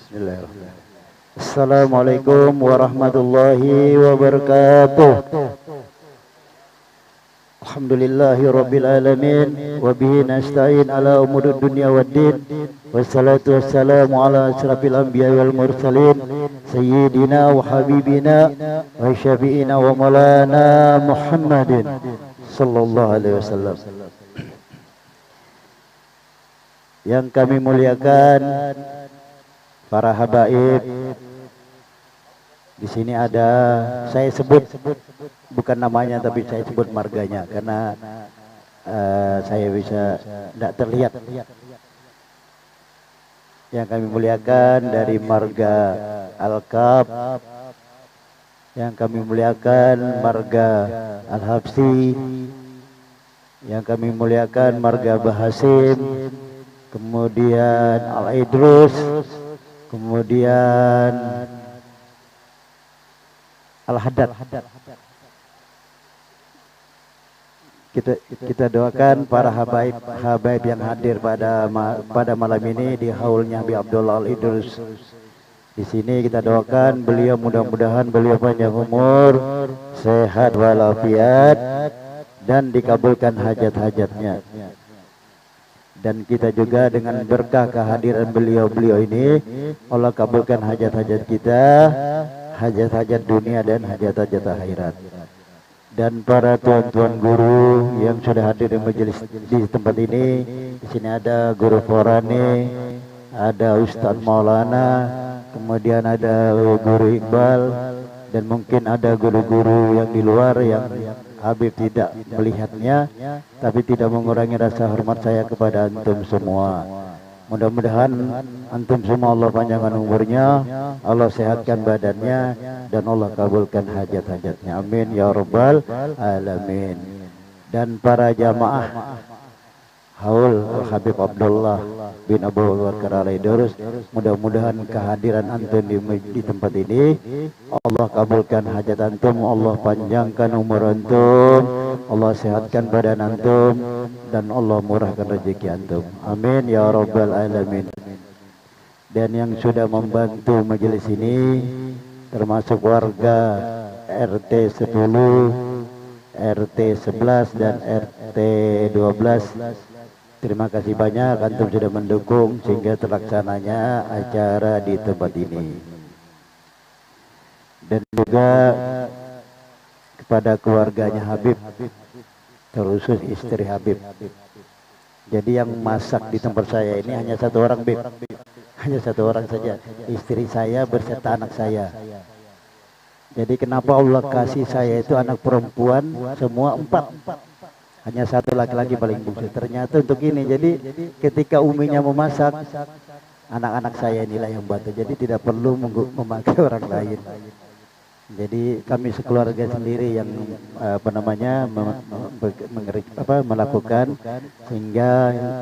Bismillahirrahmanirrahim. Assalamualaikum warahmatullahi wabarakatuh. Alhamdulillahi rabbil alamin wa bihi nasta'in ala umurud dunya waddin. Wassalatu wassalamu ala asrafil anbiya wal mursalin sayyidina wa habibina wa syafi'ina wa maulana Muhammadin sallallahu alaihi wasallam. Yang kami muliakan para habaib, di sini ada, saya sebut bukan namanya tapi saya sebut marganya karena saya bisa tidak terlihat. Yang kami muliakan dari marga Al-Kab, yang kami muliakan marga Al-Habsi, yang kami muliakan marga Bahasim, kemudian Al-Idrus, kemudian Al-Haddad. Kita doakan para habaib yang hadir pada malam ini di haulnya Habib Abdullah Al-Idrus. Di sini kita doakan beliau, mudah-mudahan beliau panjang umur, sehat walafiat, dan dikabulkan hajat-hajatnya. Dan kita juga dengan berkah kehadiran beliau ini, Allah kabulkan hajat-hajat kita, hajat-hajat dunia dan hajat-hajat akhirat. Dan para tuan-tuan guru yang sudah hadir di majelis di tempat ini, di sini ada Guru Forani, ada Ustadz Maulana, kemudian ada Guru Iqbal, dan mungkin ada guru-guru yang di luar yang Habib tidak melihatnya, tapi tidak mengurangi rasa hormat saya kepada antum semua. Mudah-mudahan antum semua Allah panjangkan umurnya, Allah sehatkan badannya, dan Allah kabulkan hajat-hajatnya. Amin ya rabbal alamin. Dan para jamaah haul Habib Abdullah bin Abu Bakar Al-Idrus, mudah-mudahan kehadiran antum di tempat ini Allah kabulkan hajat antum, Allah panjangkan umur antum, Allah sehatkan badan antum, dan Allah murahkan rezeki antum. Amin ya rabbal alamin. Dan yang sudah membantu majelis ini termasuk warga RT 10, RT 11 dan RT 12. Terima kasih banyak antum sudah mendukung sehingga terlaksananya acara di tempat ini. Dan juga kepada keluarganya Habib, terkhusus istri Habib. Jadi yang masak di tempat saya ini hanya satu orang, Bib. Hanya satu orang saja. Istri saya berserta anak saya. Jadi kenapa Allah kasih saya itu anak perempuan semua 4. Hanya satu laki-laki paling bungsu. Ternyata untuk ini, jadi ketika uminya memasak, anak-anak saya inilah yang bantu. Jadi tidak perlu memakai orang lain. Jadi kami sekeluarga sendiri yang melakukan sehingga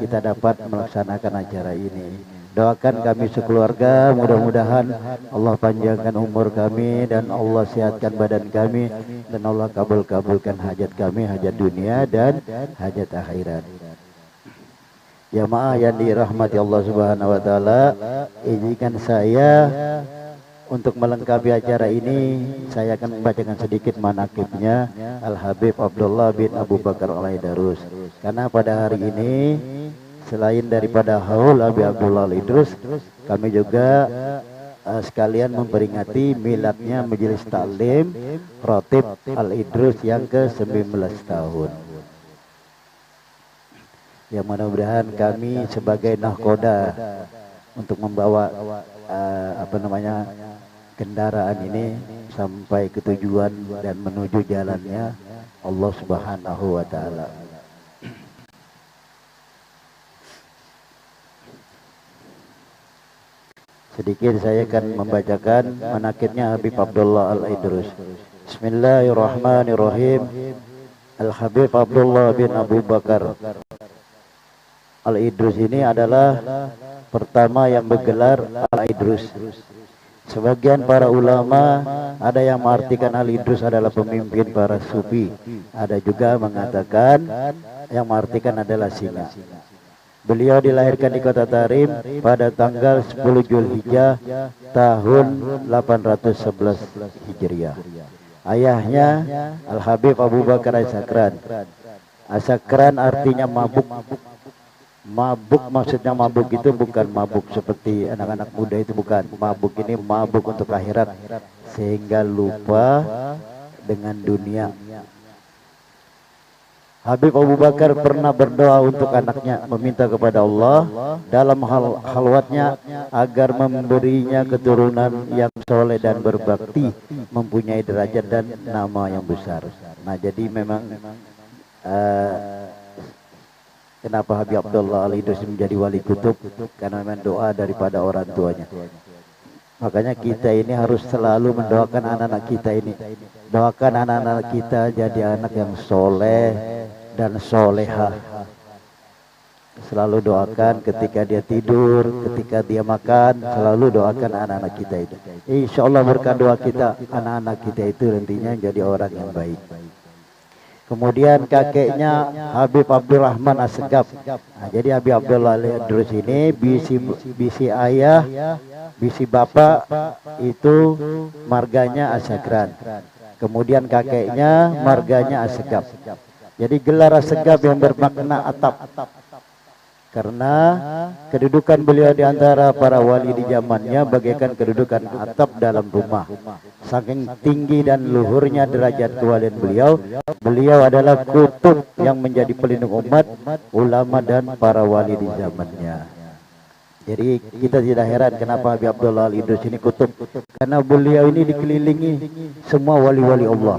kita dapat melaksanakan acara ini. Doakan kami sekeluarga, mudah-mudahan Allah panjangkan umur kami dan Allah sehatkan badan kami, dan Allah kabulkan hajat kami, hajat dunia dan hajat akhirat. Jamaah yang dirahmati Allah Subhanahu wa taala, izinkan saya untuk melengkapi acara ini, saya akan membacakan sedikit manaqibnya Al Habib Abdullah bin Abu Bakar Al-Idrus. Karena pada hari ini selain daripada haul Habib Abdullah Al-Idrus, kami juga sekalian memperingati miladnya Majelis Taklim Rotib Al-Idrus yang ke-19 tahun. Ya, mudah-mudahan kami sebagai nahkoda untuk membawa kendaraan ini sampai ke tujuan dan menuju jalannya Allah Subhanahu wa taala. Sedikit saya akan membacakan manaqibnya Habib Abdullah Al-Idrus. Bismillahirrahmanirrahim. Al-Habib Abdullah bin Abu Bakar Al-Idrus ini adalah pertama yang bergelar Al-Idrus. Sebagian para ulama ada yang mengartikan Al-Idrus adalah pemimpin para sufi. Ada juga mengatakan yang mengartikan adalah singa. Beliau dilahirkan di kota Tarim pada tanggal 10 Zulhijjah tahun 811 Hijriah. Ayahnya Al-Habib Abu Bakar As-Sakran. As-Sakran artinya mabuk. Mabuk maksudnya mabuk itu bukan mabuk seperti anak-anak muda itu, bukan. Mabuk ini mabuk untuk akhirat, sehingga lupa dengan dunia. Habib Abu Bakar pernah berdoa untuk anaknya, meminta kepada Allah dalam halwatnya agar memberinya keturunan yang soleh dan berbakti, mempunyai derajat dan nama yang besar. Nah, jadi memang kenapa Habib Abdullah Al-Idrus menjadi wali kutub? Karena memang doa daripada orang tuanya. Makanya kita ini harus selalu mendoakan anak-anak kita ini. Doakan anak-anak kita jadi anak yang soleh dan soleha. Selalu doakan ketika dia tidur, ketika dia makan, selalu doakan anak-anak kita itu. Insya Allah berkat doa kita, anak-anak kita itu nantinya jadi orang yang baik. Kemudian kakeknya Habib Abdurrahman As-Segaf. Nah, jadi Habib Abdullah Al-Idrus ini bisi ayah, bisi bapak itu marganya As-Sakran. Kemudian kakeknya marganya As-Segaf. Jadi gelar As-Segaf yang bermakna atap. Karena kedudukan beliau di antara para wali di zamannya bagaikan kedudukan atap dalam rumah. Saking tinggi dan luhurnya derajat kewalian beliau, beliau adalah kutub yang menjadi pelindung umat, ulama dan para wali di zamannya. Jadi kita tidak heran kenapa Habib Abdullah Al-Idrus ini kutub, karena beliau ini dikelilingi semua wali-wali Allah.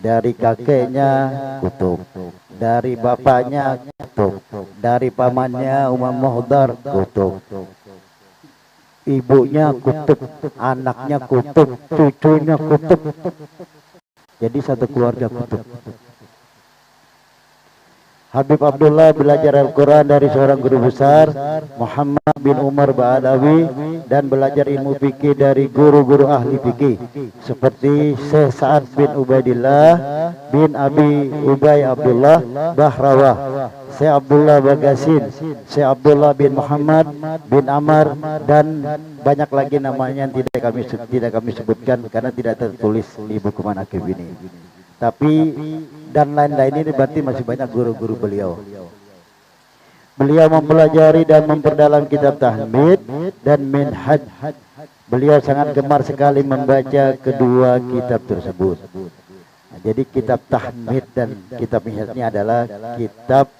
Dari kakeknya kutub, dari bapaknya kutub, dari pamannya Umar Muhdar kutub, ibunya kutub, anaknya kutub, cucunya kutub. Jadi satu keluarga kutub. Habib Abdullah belajar Al-Quran dari seorang guru besar, Muhammad bin Umar Ba'alawi, dan belajar ilmu fikih dari guru-guru ahli fikih seperti Syekh Sa'ad bin Ubaidillah bin Abi Ubay Abdullah Bahrawah, Syekh Abdullah Bagasin, Syekh Abdullah bin Muhammad bin Amar, dan banyak lagi namanya yang tidak kami sebutkan karena tidak tertulis di buku manaqib ini. Tapi dan lain-lain ini berarti masih banyak guru-guru beliau. Beliau mempelajari dan memperdalam kitab tahmid dan minhaj. Beliau sangat gemar sekali membaca kedua kitab tersebut. Nah, jadi kitab tahmid dan kitab minhajnya adalah kitab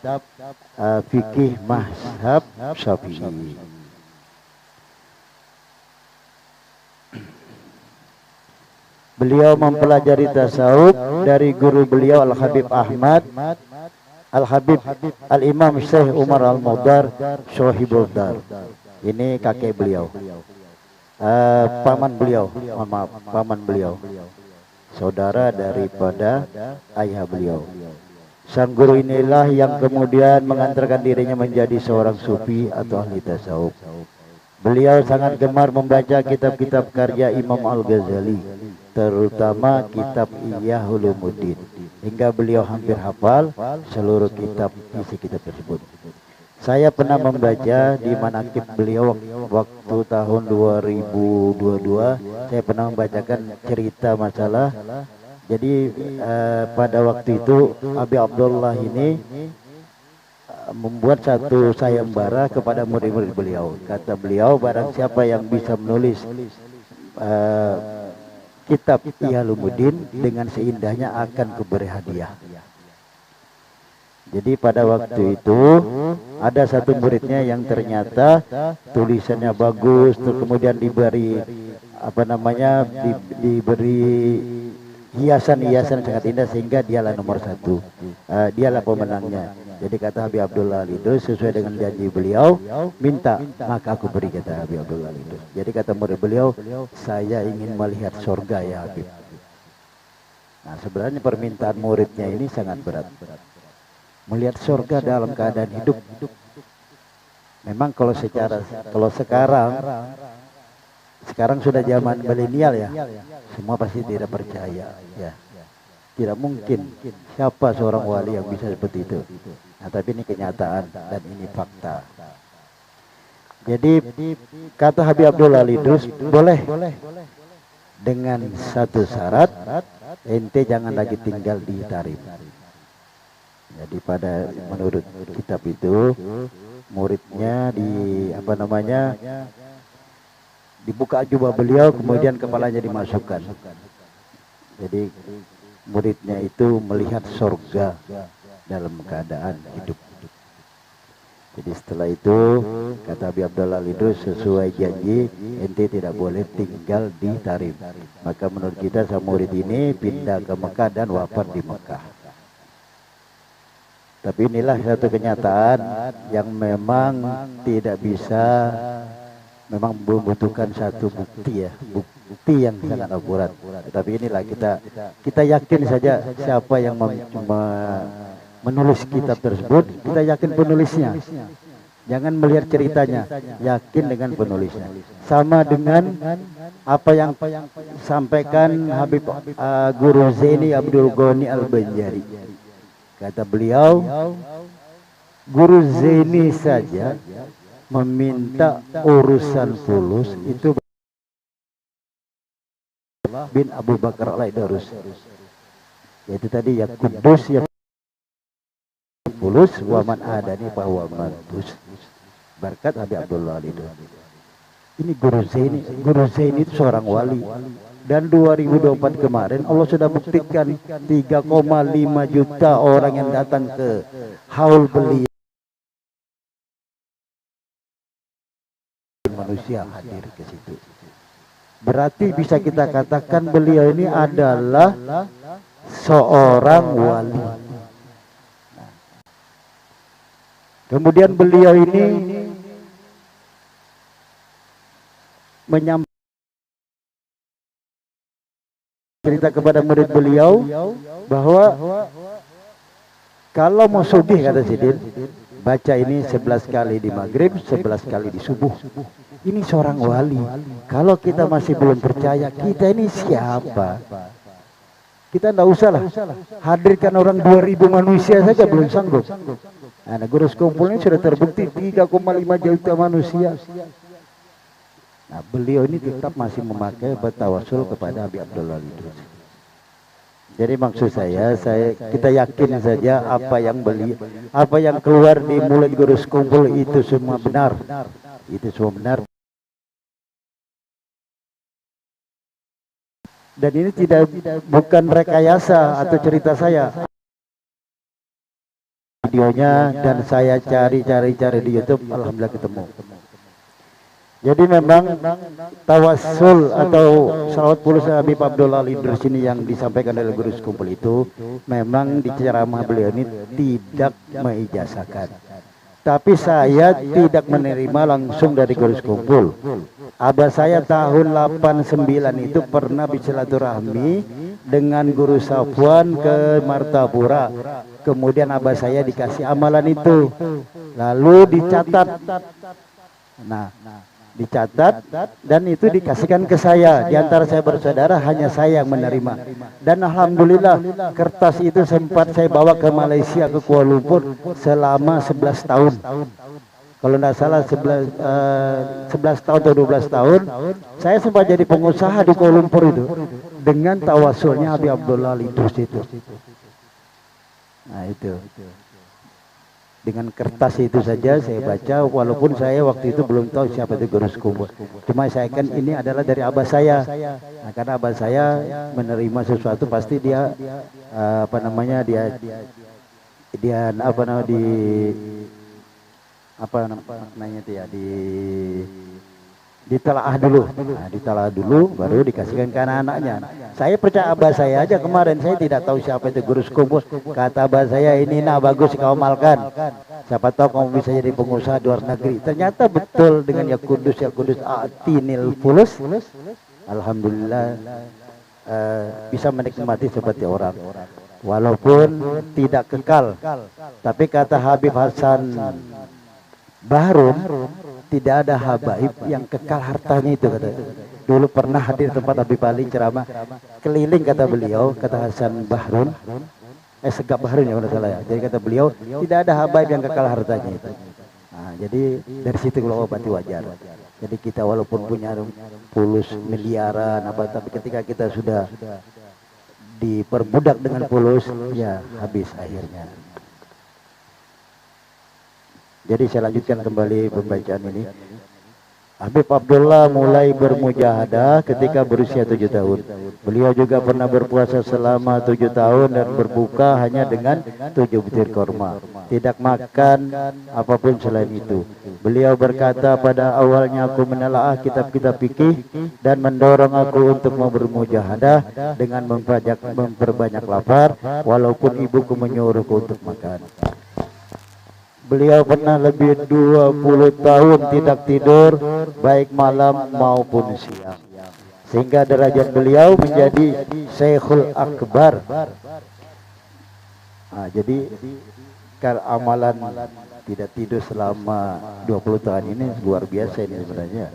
fikih mazhab Syafi'i. Beliau mempelajari tasawuf dari guru beliau Al-Habib Ahmad, Al-Habib Al-Imam Syekh Umar Al-Mudar Sohibul Dar. Ini kakek beliau, paman beliau, maaf, paman beliau, saudara daripada ayah beliau. Sang guru inilah yang kemudian mengantarkan dirinya menjadi seorang sufi atau ahli tasawuf. Beliau sangat gemar membaca kitab-kitab karya Imam Al-Ghazali, terutama kitab Ihya Ulumuddin, hingga beliau hampir hafal seluruh isi kitab tersebut. Saya pernah membaca di manaqib beliau waktu tahun 2022. Saya pernah membacakan cerita masalah. Jadi pada waktu itu Habib Abdullah ini membuat satu sayembara kepada murid-murid beliau. Kata beliau, barang siapa yang bisa menulis kitab Ihya Ulumuddin dengan seindahnya akan kuberi hadiah. Jadi pada waktu itu ada satu muridnya yang ternyata tulisannya bagus, terus kemudian diberi diberi hiasan-hiasan sangat indah sehingga dialah nomor satu, dialah pemenangnya. Jadi kata Habib Abdullah Al-Idrus, sesuai dengan janji beliau, minta maka aku beri, kata Habib Abdullah Al-Idrus. Jadi kata murid beliau, saya ingin melihat surga ya Habib. Nah, sebenarnya permintaan muridnya ini sangat berat. Melihat surga dalam keadaan hidup. Memang kalau sekarang sudah zaman milenial ya, semua pasti tidak percaya ya. Tidak mungkin siapa seorang wali yang bisa seperti itu. Nah, tapi ini kenyataan dan ini fakta. Jadi kata Habib Abdul Ali Idrus, boleh dengan satu syarat, ente jangan lagi tinggal di Tarim. Jadi pada menurut kitab itu muridnya dibuka jubah beliau, kemudian kepalanya dimasukkan. Jadi muridnya itu melihat surga dalam keadaan hidup. Jadi setelah itu kata Habib Abdul Ali Idrus, sesuai janji ente tidak boleh tinggal di Tarim. Maka menurut kita sang murid ini pindah ke Mekah dan wafat di Mekah. Tapi inilah satu kenyataan yang memang tidak bisa, memang membutuhkan satu bukti ya, bukti yang sangat akurat. Tapi inilah kita yakin saja siapa yang menulis kitab tersebut, kita yakin penulisnya. Jangan melihat ceritanya, yakin dengan penulisnya. Sama dengan apa yang sampaikan Habib Guru Zaini Abdul Ghani Al-Banjari. Kata beliau, Guru Zaini saja meminta urusan fulus itu bin Abu Bakar Al-Aidarus. Yaitu tadi ya kudus ya fulus waman adani bahwa mantus. Berkat Habib Abdullah itu. Ini Guru Zaini itu seorang wali. Dan 2024 kemarin Allah sudah buktikan 3,5 juta orang yang datang ke haul beliau. Manusia hadir ke situ. Berarti bisa kita katakan beliau ini adalah seorang wali. Kemudian beliau ini menyampaikan cerita kepada murid beliau bahwa kalau mau subuh, kata Sidin, baca ini 11 kali di maghrib, 11 kali di subuh. Ini seorang wali. Kalau kita masih belum percaya, kita ini siapa? Kita tidak usah lah hadirkan orang 2000 manusia saja belum sanggup. Nah, Guru Sekumpul ini sudah terbukti 3,5 juta manusia. Nah, beliau ini tetap masih memakai bertawasul kepada Habib Abdul Ali Idrus. Jadi maksud kita yakin saja apa yang keluar di mulut Guru Sekumpul itu semua benar. Itu semua benar. Dan ini bukan rekayasa atau cerita saya. Videonya dan saya cari di YouTube, alhamdulillah ketemu. Jadi memang tawassul atau salawat fulus Habib Abdul Ali Idrus ini yang disampaikan oleh Guru Sekumpul itu memang di ceramah beliau ini tidak mengijazahkan. Tapi saya tidak menerima langsung dari Guru Sekumpul. Abah saya tahun 89 itu pernah bersilaturahmi dengan Guru Safwan ke Martapura. Kemudian abah saya dikasih amalan itu. Lalu dicatat. Nah, dicatat dan itu dikasihkan ke saya. Di antara saya bersaudara hanya saya yang menerima. Dan alhamdulillah kertas itu sempat saya bawa ke Malaysia, ke Kuala Lumpur selama 11 tahun. Kalau tidak salah 11 tahun atau 12 tahun saya sempat jadi pengusaha di Kuala Lumpur itu dengan tawasulnya Habib Abdullah Ali Idrus itu. Nah itu. Dengan kertas itu saja saya baca, walaupun saya waktu itu belum tahu siapa itu Guru Sekumpul. Cuma saya kan ini adalah dari abah saya. Nah, karena abah saya menerima sesuatu pasti dia ditelaah dulu. Nah, ditelaah dulu baru dikasihkan ke anak-anaknya. Saya percaya abah saya aja kemarin, saya tidak tahu siapa itu Guru Sekumpul. Kata abah saya, ini bagus kau amalkan. Siapa tahu kamu bisa jadi pengusaha di luar negeri. Ternyata betul dengan ya kudus atinil fulus. Alhamdulillah bisa menikmati seperti orang. Walaupun tidak kekal. Tapi kata Habib Hasan Bahrun, tidak ada habaib yang kekal hartanya itu, kata. Dulu pernah hadir tempat Habib Ali ceramah keliling, kata beliau, kata Hasan Bahrun, Segap Bahrun ya kalau salah ya. Jadi kata beliau tidak ada habaib yang kekal hartanya itu. Nah, jadi dari situ kalau berarti wajar. Jadi kita walaupun punya pulus miliaran apa, tapi ketika kita sudah diperbudak dengan pulus, ya habis akhirnya. Jadi saya lanjutkan kembali pembacaan ini. Habib Abdullah mulai bermujahadah ketika berusia 7 tahun. Beliau juga pernah berpuasa selama 7 tahun dan berbuka hanya dengan 7 butir korma. Tidak makan apapun selain itu. Beliau berkata, pada awalnya aku menelaah kitab-kitab fikih dan mendorong aku untuk mau bermujahadah dengan memperbanyak lapar, walaupun ibuku menyuruhku untuk makan. Beliau pernah lebih 20 tahun tidak tidur, baik malam maupun siang. Sehingga derajat beliau menjadi Syekhul Akbar. Nah, jadi kalau amalan tidak tidur selama 20 tahun ini luar biasa ini sebenarnya.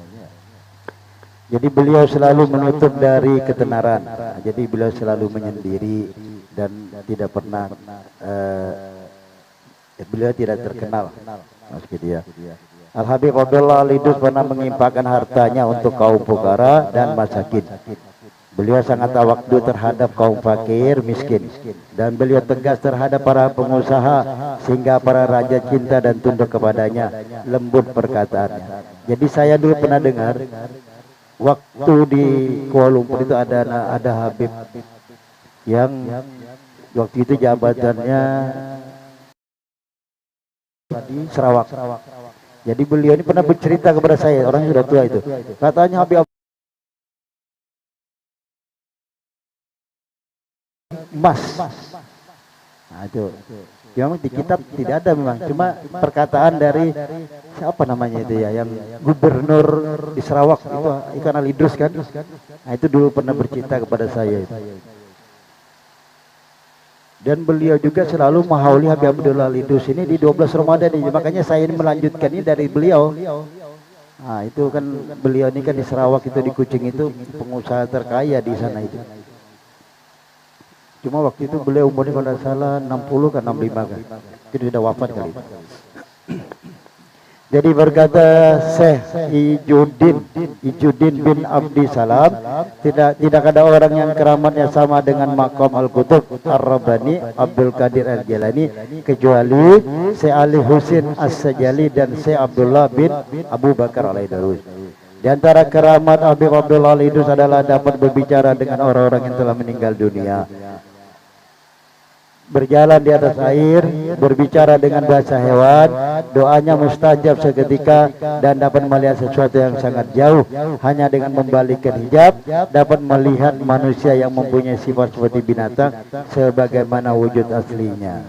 Jadi beliau selalu menutup dari ketenaran. Nah, jadi beliau selalu menyendiri dan tidak pernah beliau tidak terkenal, mas gitu ya. Al-Habib Abdullah Al-Idrus pernah mengimpakkan hartanya untuk kaum fukara dan masakin. Beliau sangat tawakdu terhadap kaum fakir miskin, dan beliau tegas terhadap para pengusaha sehingga para raja cinta dan tunduk kepadanya. Lembut perkataannya. Jadi saya dulu pernah dengar waktu di Kuala Lumpur itu ada Habib yang waktu itu jabatannya di Sarawak. Jadi beliau ini pernah bercerita kepada saya, orang sudah tua itu. Katanya Habib emas. Nah itu. Memang di kitab tidak ada memang, cuma perkataan dari siapa namanya itu ya, yang gubernur di Sarawak itu Ikan Al-Idrus kan. Nah itu dulu pernah bercerita kepada saya itu. Dan beliau juga selalu menghauli Habib Abdullah Al-Idrus ini di 12 Ramadan ini. Makanya saya ini melanjutkan ini dari beliau. Nah itu kan beliau ini kan di Sarawak itu, di Kucing itu pengusaha terkaya di sana itu. Cuma waktu itu beliau umurnya kalau tidak salah 60 kan 65 kan. Itu sudah wafat kali itu. Jadi berkata Syekh Ijuddin bin Abdi Salam, tidak ada orang yang keramatnya sama dengan Maqam Al-Qutub Ar-Rabbani Abdul Qadir Al-Jilani kecuali Syekh Ali Husin As-Sajali dan Syekh Abdullah bin Abu Bakar Al-Idrus. Di antara keramat Habib Abdullah Al-Idrus adalah dapat berbicara dengan orang-orang yang telah meninggal dunia, berjalan di atas air, berbicara dengan bahasa hewan, doanya mustajab seketika, dan dapat melihat sesuatu yang sangat jauh hanya dengan membalikkan hijab, dapat melihat manusia yang mempunyai sifat seperti binatang sebagaimana wujud aslinya.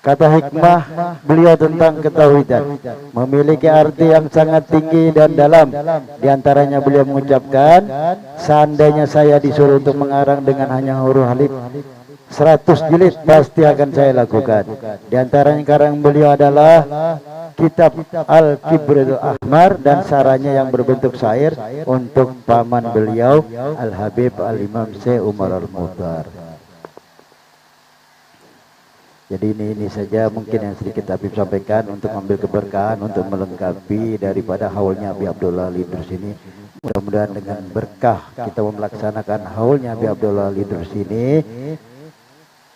Kata hikmah beliau tentang ketauhidan memiliki arti yang sangat tinggi dan dalam. Di antaranya beliau mengucapkan, seandainya saya disuruh untuk mengarang dengan hanya huruf alif 100 jilid pasti akan saya lakukan. Di antaranya karang beliau adalah kitab Al-Kibrul Ahmar dan saranya yang berbentuk syair untuk paman beliau Al-Habib Al-Imam Syekh Umar Al-Muhtar. Jadi ini saja mungkin yang sedikit Habib sampaikan untuk ambil keberkahan, untuk melengkapi daripada haulnya Habib Abdullah Al-Idrus ini. Mudah-mudahan dengan berkah kita melaksanakan haulnya Habib Abdullah Al-Idrus ini,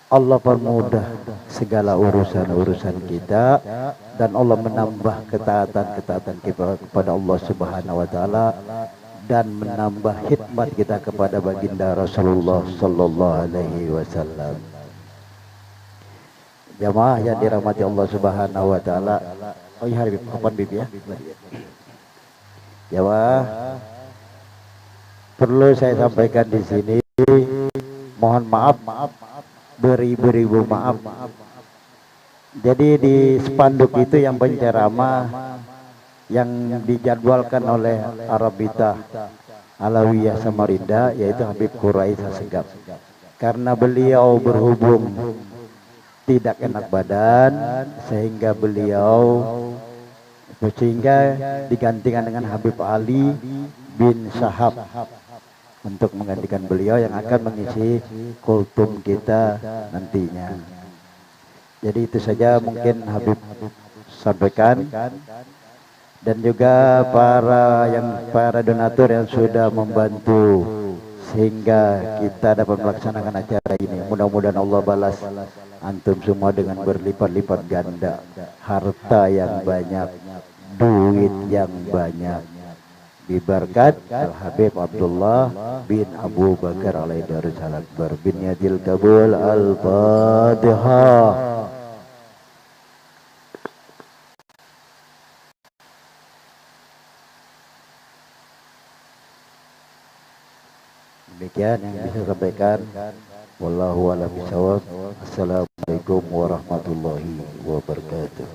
Allah permudah segala urusan-urusan kita, dan Allah menambah ketaatan-ketaatan kita kepada Allah Subhanahu wa taala, dan menambah hikmat kita kepada baginda Rasulullah sallallahu alaihi wasallam. Jamaah yang dirahmati Allah Subhanahu wa taala. Oh iya Habib, kapan Habib ya? Jamaah, perlu saya sampaikan di sini, mohon maaf, beribu-ribu maaf. Jadi di spanduk itu yang penceramah yang dijadwalkan oleh Arabita Alawiyah Samarinda, yaitu Habib Quraish Assegaf. Karena beliau berhubung tidak enak badan, sehingga digantikan dengan Habib Ali bin Syahab. untuk menggantikan beliau yang akan mengisi kultum kita nantinya. Jadi itu saja mungkin Habib sampaikan, dan juga para donatur yang sudah membantu sehingga kita dapat melaksanakan acara ini. Mudah-mudahan Allah balas antum semua dengan berlipat-lipat ganda, harta yang banyak, duit yang banyak, biberkat Al-Habib Abdullah bin Abu Bakar alaihi darussalam bin Yadil Kabul. Al-Fatihah. Demikian yang bisa saya sampaikan. Wallahu a'lam bishawab. Assalamualaikum warahmatullahi wabarakatuh.